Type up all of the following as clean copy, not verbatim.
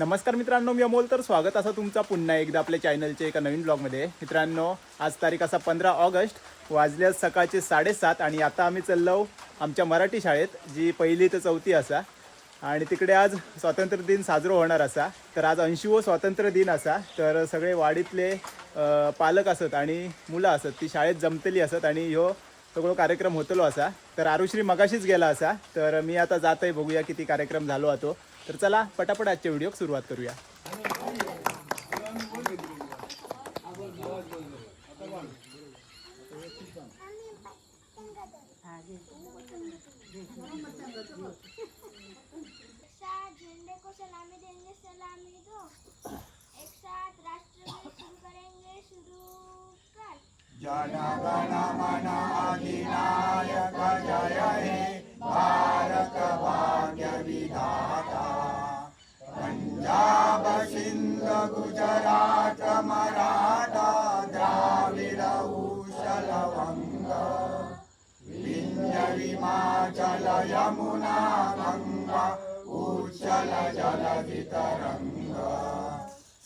नमस्कार मित्रांनो, मी अमोल. तर स्वागत असं तुमचा पुन्हा एकदा आपल्या चॅनलच्या एका नवीन ब्लॉगमध्ये. मित्रांनो, आज तारीख असा 15 ऑगस्ट, वाजले सकाळचे 7:30 आणि आता आम्ही चाललो आमच्या मराठी शाळेत, जी 1ली ते 4थी असा. आणि तिकडे आज स्वातंत्र्य दिन साजरा होणार असा. तर आज 80वा स्वातंत्र्य दिन असा. तर सगळे वाडीतले पालक असत आणि मुलं असत ती शाळेत जमतली असत आणि ह्यो सगळं कार्यक्रम होतलो असा. तर आरुश्री मगाशीच गेला असा. तर मी आता जात आहे, बघूया किती कार्यक्रम झालो होतो. तर चला पटापट आजच्या व्हिडिओ सुरुवात करूया. झंडे को सलामी देंगे, सलामी दो. एक साथ राष्ट्रगीत शुरू करेंगे, शुरू कर. जन गण मन अधिनायक जय हे भारत भाग्य विधाता. पंजाब सिंध गुजरात मराठा द्राविड उशल वंग. विंध्य हिमाचल यमुना गंगा उच्चल जलधि तरंग.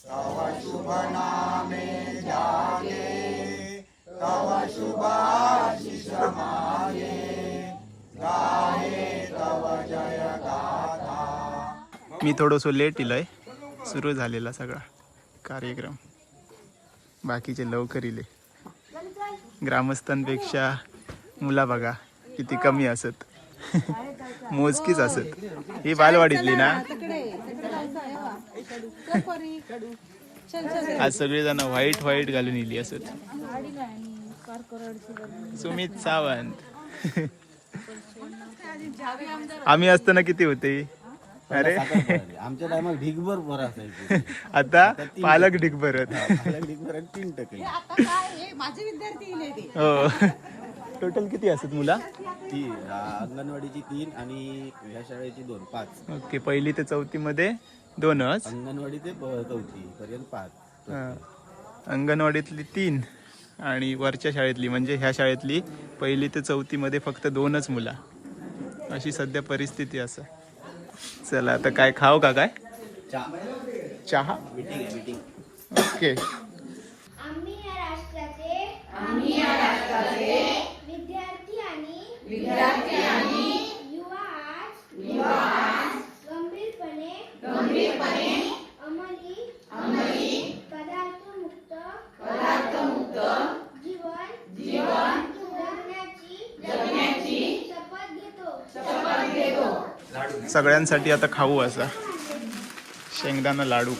तव शुभ नामे जागे, तव शुभ आशीष मागे, गाये तव जय गाथा. मी थोडंसं लेट इलंय. सुरू झालेला सगळा कार्यक्रम, बाकीचे लवकर इले. ग्रामस्थांपेक्षा मुला बघा किती कमी असत, मोजकीच असत. ही बालवाडीतली ना. आज सगळेजण व्हाईट व्हाईट घालून इली असत. सुमित सावंत. आम्ही असताना किती होते? अरे आमच्या टायमाला ढिगभर बरं असायचे. आता पालक ढिगभर आहेत. 3%. माझे विद्यार्थी हो. टोटल किती असत मुला? ती अंगणवाडीची 3 आणि ह्या शाळेची 2, 5. ओके, 1ली ते 4थी मध्ये 2च. अंगणवाडी ते 4थी पर्यंत 5. अंगणवाडीतली 3 आणि वरच्या शाळेतली म्हणजे ह्या शाळेतली 1ली ते 4थी मध्ये फक्त 2च मुला. अशी सध्या परिस्थिती असं. चला आता काय खाऊ का? काय चहा? मीटिंग. ओके. आम्ही या राष्ट्राचे विद्यार्थी आणि युवा आज गंभीरपणे अंमली पदार्थमुक्त जीवन जगण्याची शपथ घेतो. सगळ्यांसाठी आता खाऊ असा शेंगदाणा लाडू.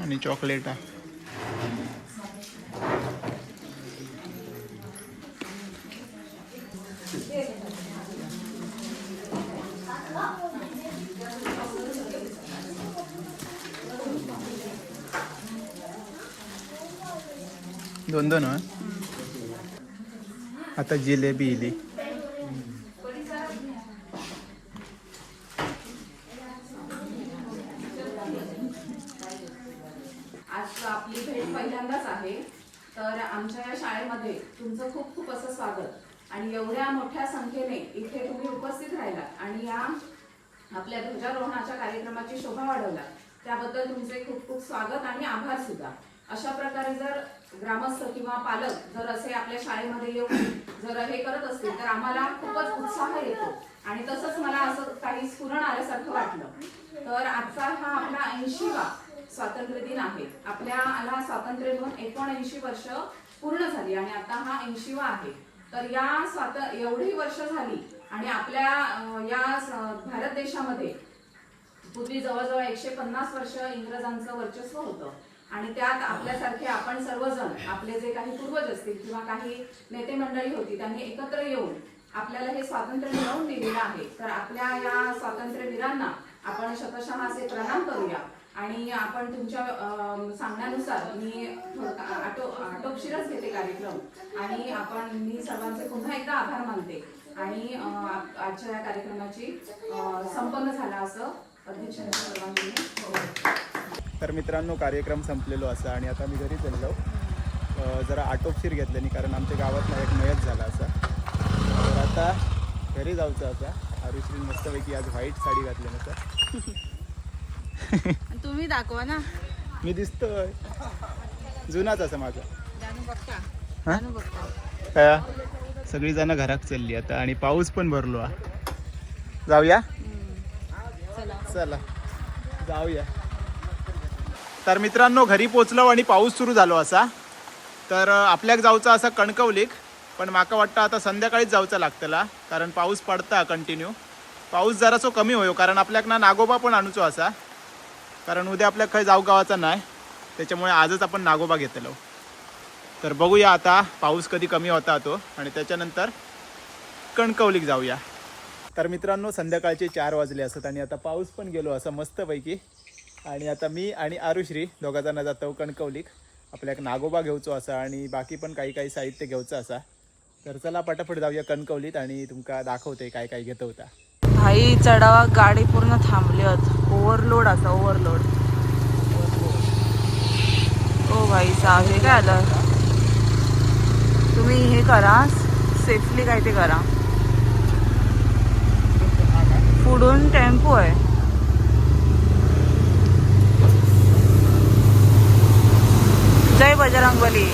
आणि चॉकलेटा. दोन आता जिलेबी इली. आज आपली भेट पहिल्यांदाच आहे. तर आमच्या या शाळेमध्ये तुमचं खूप खूप असं स्वागत. आणि एवढ्या मोठ्या संख्येने इथे तुम्ही उपस्थित राहिलात आणि या आपल्या ध्वजारोहणाच्या कार्यक्रमाची शोभा वाढवलात, त्याबद्दल तुमचे खूप खूप स्वागत आणि आभार सुद्धा. अशा प्रकारे जर ग्रामस्थ किंवा पालक जर असे आपल्या शाळेमध्ये येऊन जर हे करत असतील तर आम्हाला खूपच उत्साह येतो. आणि तसंच मला असं काही स्फुरण आल्यासारखं वाटलं. तर आजचा हा आपला 80वा स्वातंत्र्य दिन आहे. आपल्याला स्वातंत्र्य घेऊन 79 वर्ष पूर्ण झाली आणि आता हा 80वा आहे. तर या एवढी वर्ष झाली आणि आपल्या या भारत देशामध्ये पूर्वी जवळजवळ 150 वर्ष इंग्रजांचं वर्चस्व होतं. आणि त्यात आपल्यासारखे आपण सर्वजण, आपले जे काही पूर्वज असतील किंवा काही नेते मंडळी होती, त्यांनी एकत्र येऊन आपल्याला हे स्वातंत्र्य मिळवून दिलेलं आहे. तर आपल्या या स्वातंत्र्यवीरांना आपण शतशः असे प्रणाम करूया. आणि आपण तुमच्या सांगण्यानुसार मी आटोपशीरच घेते कार्यक्रम आणि मी सर्वांचे पुन्हा एकदा आभार मानते. आणि आजच्या या कार्यक्रमाची संपन्न झाला असं अध्यक्षांच्या परवानगीने. तर मित्रांनो कार्यक्रम संपलेलो असा आणि आता मी घरी चाललो जरा आटोपशीर घेतल्याने, कारण आमच्या गावातला एक मयत झाला असा. तर आता घरी जाऊचं असा. आरुश्री मस्तपैकी आज व्हाईट साडी घातली नसं. तुम्ही दाखवा ना. मी दिसतोय जुनाच असं माझा. जानू बघता हा? जानू बघता. काय सगळी जण घरात चालली आता आणि पाऊस पण भरलो. जाऊया चला. चला जाऊया. तर मित्रांनो घरी पोचलो आणि पाऊस सुरू झालो असा. तर आपल्याक जाऊचा असा कणकवलीक, पण माका वाटतं आता संध्याकाळीच जाऊचं लागतला, कारण पाऊस पडता कंटिन्यू. पाऊस जरासो कमी होयो, कारण आपल्याक ना नागोबा पण आणूचो असा, कारण उद्या आपल्याक खंय जाऊ गावाचा नाही, त्याच्यामुळे आजच आपण नागोबा घेतलो. तर बघूया आता पाऊस कधी कमी होता तो, आणि त्याच्यानंतर कणकवलीक जाऊया. तर मित्रांनो संध्याकाळचे 4 वाजले असत आणि आता पाऊस पण गेलो असा मस्तपैकी. आणि आता मी आणि आरुश्री दोघा जण जातो कणकवलीक. आपल्याक नागोबा घेऊचो असा आणि बाकी पण काही साहित्य घेऊचं असा. तर चला पटापट जाऊया कणकवलीत आणि तुमका दाखवते काय काय घेतो होता. भाई चढावा गाडी पूर्ण थांबली होत. ओव्हरलोड असा ओव्हरलोड. ओ भाई साहेब हे काय आलं. तुम्ही हे करा सेफली काय ते करा. पुढून टेम्पो आहे. जय बजरंगबली.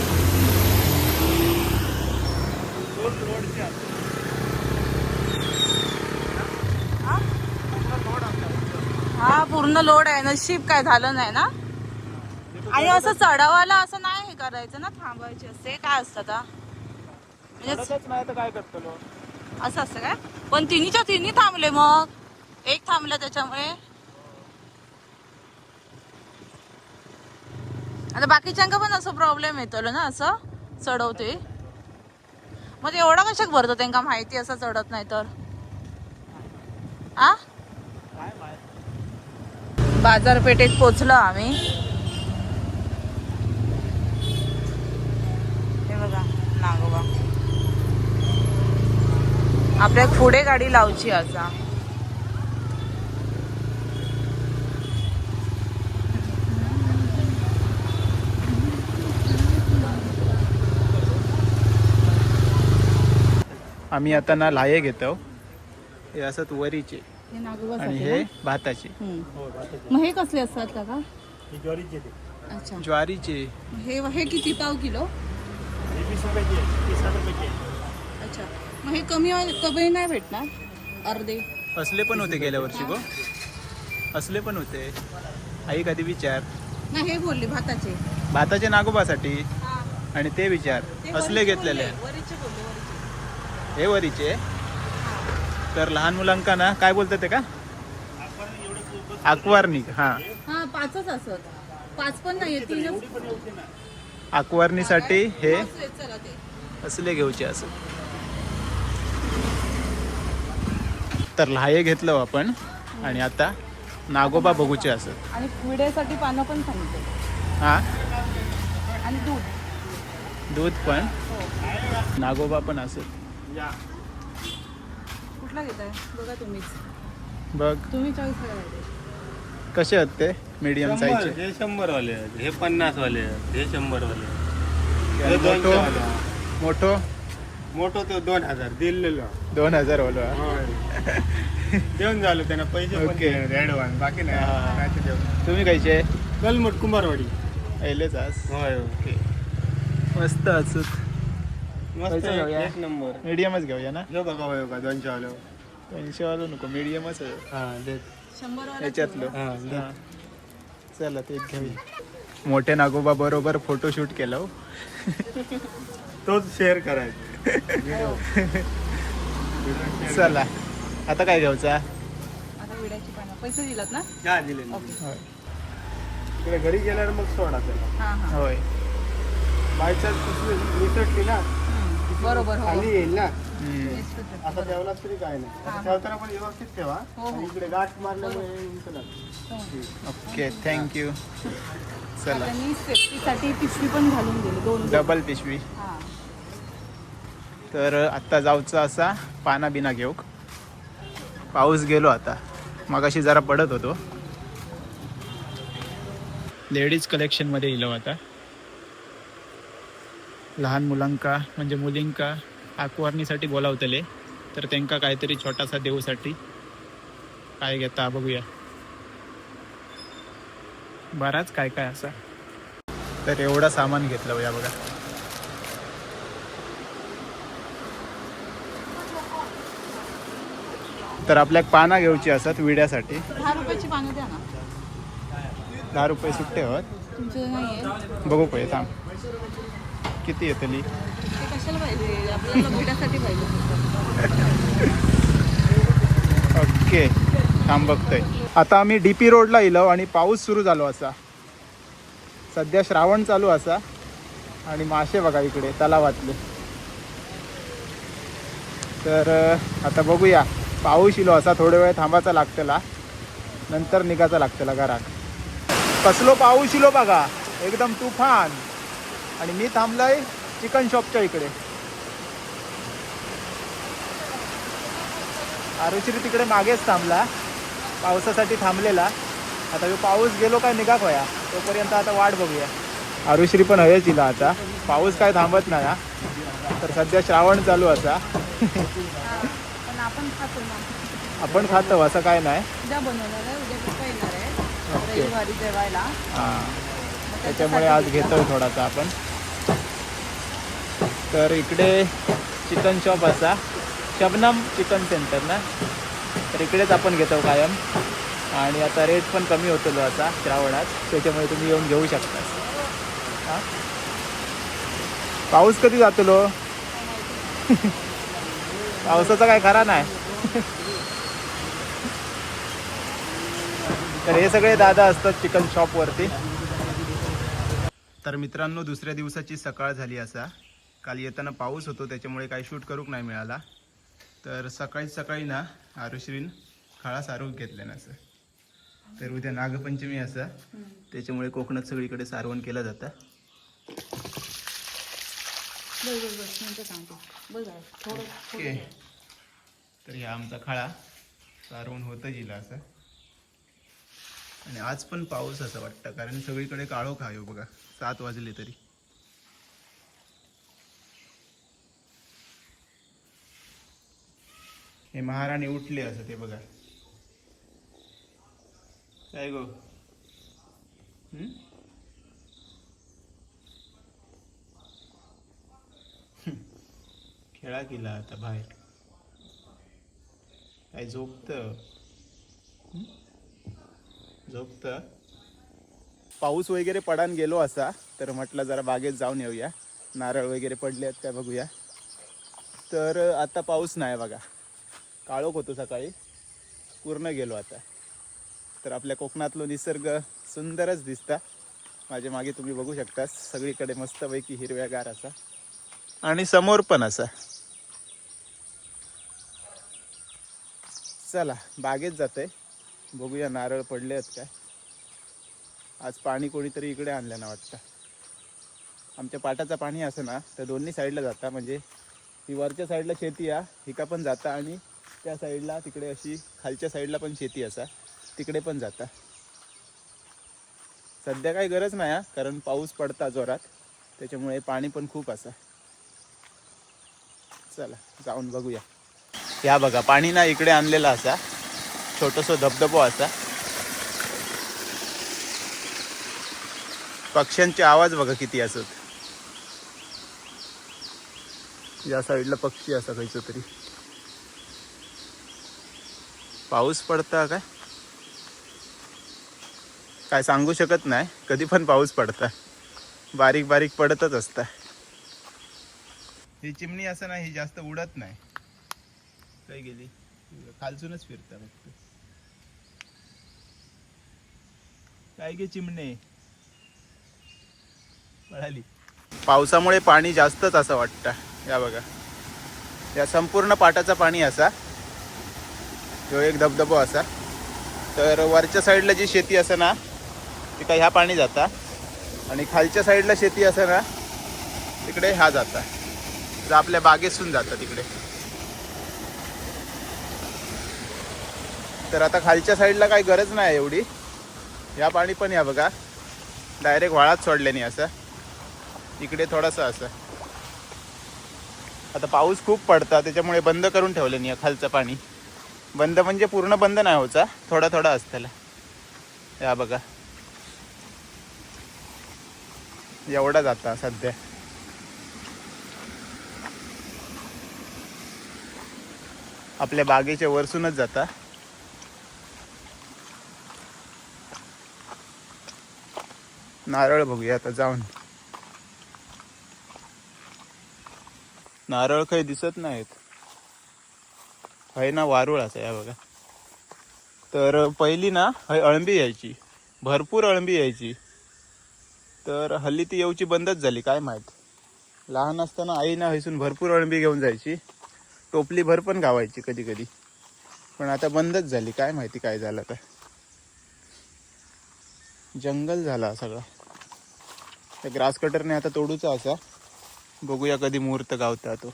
हा पूर्ण लोड आहे. नशीब काय झालं नाही ना. आणि असं चढावाला असं नाही हे करायचं ना, थांबायचे असते काय असतं आता म्हणजे नाही तर काय करतो असं असतं काय. पण तिन्हीच्या तिन्ही थांबले, मग एक थांबलं त्याच्यामुळे. आता बाकीच्यांका पण असं प्रॉब्लेम येतो ना, असं चढवते. मग एवढा कशाक भरतो त्यांना माहिती असं चढत नाही तर. आ बाजारपेठेत पोचलो आम्ही. हे बघा नागोबा. आपल्या पुढे गाडी लावची असा. आम्ही आता ना लाये घेतो. हे असत वरीचे हे नागोबा आणि हे भाताचे. मग हे कसले असतात काका. अच्छा ज्वारीचे. हे किती पाव किलो. अच्छा मग हे कमी नाही भेटणार. अर्धे असले पण होते गेल्या वर्षी गो. असले पण होते. आई कधी विचार. नाही हे बोलले भाताचे. भाताचे नागोबासाठी. हा. आणि ते विचार ते असले वरीचे घेतलेले. बोलले, वरीचे बोलले, वरीचे. हे वरीचे. तर लहान मुलांका ना काय बोलतात ते का अक्वारनी. हा हा 5च असत. 5 पण नाहीये 3च. अक्वारनीसाठी हे चला ते. असले घेऊचे असं. तर लहाये घेतलं आपण आणि आता नागोबा बघूचे असत. आणि विड्यासाठी पानं पण सांगितले. हा आणि दूध. दूध पण. हो. नागोबा पण असत. कुठला घेताय बघा तुम्हीच. बघ तुम्ही चॉईस करायचे. कसे आहेत ते मीडियम साईजचे. हे 100 वाले आहेत, हे 50 वाले आहेत, हे 100 वाले आहेत. हे मोठो 200 वाले आहेत. मोठो मोठो तो 2000 दिलेलो. 2000 वालो. देऊन झालं त्यांना पैसे पण ओके. ऍडव्हान्स बाकी हा. नाही काय ते देऊ. तुम्ही खायचे कलमट कुंभारवाडी. पहिलेच आज. होय ओके मस्त असत. मस्त पैसे आहे, घेऊया. एक नंबर. मीडियमच घेऊया ना. हे बघा होय का 200 वाले. 200 वालो नको मीडियमच आहे. हा देत. 100 वाला ह्याच्यातलं. हा, हा. चला ते घेऊया. मोठे नागोबा बरोबर फोटोशूट केलं. तोच शेअर करायचा. चला आता काय घ्यायचा. आता विड्याची पानं पैसे दिलात ना. हा दिले. ओके. तिकडे घरी गेल्यावर मग सोडा त्याला. हा हा होय. बायचान्स विसरली ना बरोबर. हो खाली येईल ना. हम्म. आता ठेवला तरी काय नाही. आता ठेवताना पण व्यवस्थित ठेवा. हो, हो. आणि इकडे गाठ मारल्यामुळे उचला. Okay thank you. चला त्यांनी सेफ्टीसाठी पिशवी पण घालून दिली 2. डबल पिशवी. हा. तर आत्ता जाऊचा असा पाना बिना घेऊक. पाऊस गेलो आता. मगाशी जरा पडत होतो. लेडीज कलेक्शनमध्ये येलो आता. लहान मुलांका म्हणजे मुलींका आकवारणीसाठी बोलावतले, तर त्यांका काहीतरी छोटासा देऊसाठी काय घेता बघूया. बराच काय काय असा. तर एवढं सामान घेतलं या बघा. तर आपल्याक पाना घेऊची असतात विड्यासाठी. 10 रुपयाची पानं द्या ना. 10 रुपये सुट्टे होत. तुमचं नाही आहे बघू पहिले थांब किती येतली. ते कशाला पाहिजे, आपल्याला भेटासाठी पाहिजे. ओके थांब बघतोय. आता आम्ही DP रोडला इलो आणि पाऊस सुरू झालो असा. सध्या श्रावण चालू असा आणि मासे बघा इकडे तलावातले. तर आता बघूया. पाऊस इलो असा, थोडे वेळ थांबायचा लागतला, नंतर निघायचा लागतला घरात. कसलो पाऊस इलो बघा, एकदम तुफान. आणि मी थांबलोय चिकन शॉपच्या इकडे. आरुश्री तिकडे मागेच थांबला, पावसासाठी थांबलेला. आता तो पाऊस गेलो काय निघा खोया, तोपर्यंत आता वाट बघूया. आरुश्री पण हवेच इला आता, पाऊस काय थांबत नाही हा. तर सध्या श्रावण चालू असा. पण आपण खातो ना. आपण खातो असं काय नाही. उद्या बनवणार आहे, उद्या पप्पा येणार आहे ओके. रविवारी जेवायला. हां त्याच्यामुळे आज घेतोय थोडासा आपण. तर इकडे चिकन शॉप असा, शबनम चिकन सेंटर ना, तर इकडेच आपण घेतो कायम. आणि आता रेट पण कमी होतो आता श्रावणात, त्याच्यामुळे तुम्ही येऊन घेऊ शकता. हां पाऊस कधी जातलो पावसाचा काय खरा नाही. तर हे सगळे दादा असतात चिकन शॉपवरती. तर मित्रांनो दुसऱ्या दिवसाची सकाळ झाली असा. काल येताना पाऊस होतो त्याच्यामुळे काही शूट करूक नाही मिळाला. तर सकाळी सकाळी ना आरुश्रीन खाळा सारून घेतलं ना असं. तर उद्या नागपंचमी असा, त्याच्यामुळे कोकणात सगळीकडे सारवण केलं जातं. ओके. तर ह्या आमचा खाळा सारवण होतं जिला असं. आणि आज पण पाऊस असं वाटतं, कारण सगळीकडे काळोख आहे बघा. 7 वाजले तरी. हे महाराणी उठले असं ते बघा. काय गो खेळा केला आता बाहेर. काय झोपत पाऊस वगैरे पडान गेलो असा, तर म्हटलं जरा बागेत जाऊन येऊया, नारळ वगैरे पडले आहेत त्या बघूया. तर आता पाऊस नाही बघा, काळोख होतो सकाळी, पूर्ण गेलो आता. तर आपल्या कोकणातलो निसर्ग सुंदरच दिसता. माझ्या मागे तुम्ही बघू शकता, सगळीकडे मस्तपैकी हिरव्यागार असा. आणि समोर पण असा. चला बागेत जाते, बघूया नारळ पडले आहेत काय. आज पाणी कोणीतरी इकडे आणलं ना वाटतं. आमच्या पाटाचं पाणी असं ना तर दोन्ही साईडला जाता, म्हणजे ही वरच्या साईडला शेती आहे हिका पण जाता, आणि त्या साईडला तिकडे अशी खालच्या साईडला पण शेती असा तिकडे पण जाता. सध्या काही गरज नाही हा, कारण पाऊस पडता जोरात, त्याच्यामुळे पाणी पण खूप असा. चला जाऊन बघूया. या बघा पाणी ना इकडे आणलेला असा, छोटंसं धबधबो असा. पक्ष्यांचे आवाज बघा किती असत. या साईडला पक्षी असा खायचं तरी. पाऊस पडता काय सांगू शकत नाही, कधी पण पाऊस पडता, बारीक बारीक पडतच असता. ही चिमणी असं नाही, ही जास्त उडत नाही. काय गेली खालसूनच फिरता फक्त. काय गे चिमणे पळाली. पावसामुळे पाणी जास्तच असं वाटतं. या बघा या संपूर्ण पाटाचा पाणी असा, जो एक धबधबा असा. तर वरच्या साईडला जी शेती असं ना ती काय ह्या पाणी जाता, आणि खालच्या साईडला शेती असं ना तिकडे हा जाता, जो आपल्या बागेतून जाता तिकडे. तर आता खालच्या साईडला काही गरज नाही एवढी. या पाणी पण या बघा डायरेक्ट वाळात सोडल्याने असं, इकडे थोडंसं असं आता पाऊस खूप पडता त्याच्यामुळे बंद करून ठेवलं नाही खालचं पाणी. बंद म्हणजे पूर्ण बंद नाही होता, थोडा थोडा असताला. या बघा एवढा जाता सध्या. आपल्या बागेच्या वरसूनच जाता. नारळ बघूया आता जाऊन. नारळ काही दिसत नाहीत. आहे ना वारुळ असं या बघा. तर पहिली ना हय अळंबी यायची, भरपूर अळंबी यायची. तर हल्ली ती येऊची बंदच झाली काय माहीत. लहान असताना आई ना हैसून भरपूर अळंबी घेऊन जायची, टोपली भर पण गावायची कधी कधी. पण आता बंदच झाली, काय माहिती काय झालं तर. जंगल झाला सगळा. त्या ग्रास कटरने आता तोडूचा असा. बघूया कधी मुहूर्त गावता तो.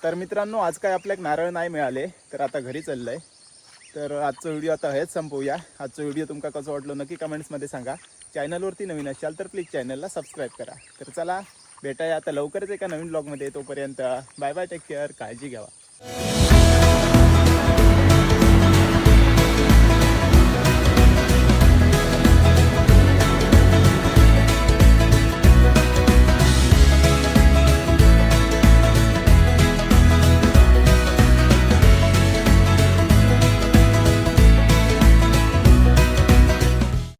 तर मित्रांनो आज काय आपल्याला नारळ नाही मिळाले, तर आता घरी चाललंय. तर आजचा व्हिडिओ आता हेच संपवूया. आजचा व्हिडिओ तुमका कसं वाटलं नक्की कमेंट्समध्ये सांगा. चॅनलवरती नवीन असाल तर प्लीज चॅनलला सबस्क्राईब करा. तर चला भेटाया आता लवकरच एका नवीन ब्लॉगमध्ये. तोपर्यंत बाय बाय, टेक केअर, काळजी घ्यावा.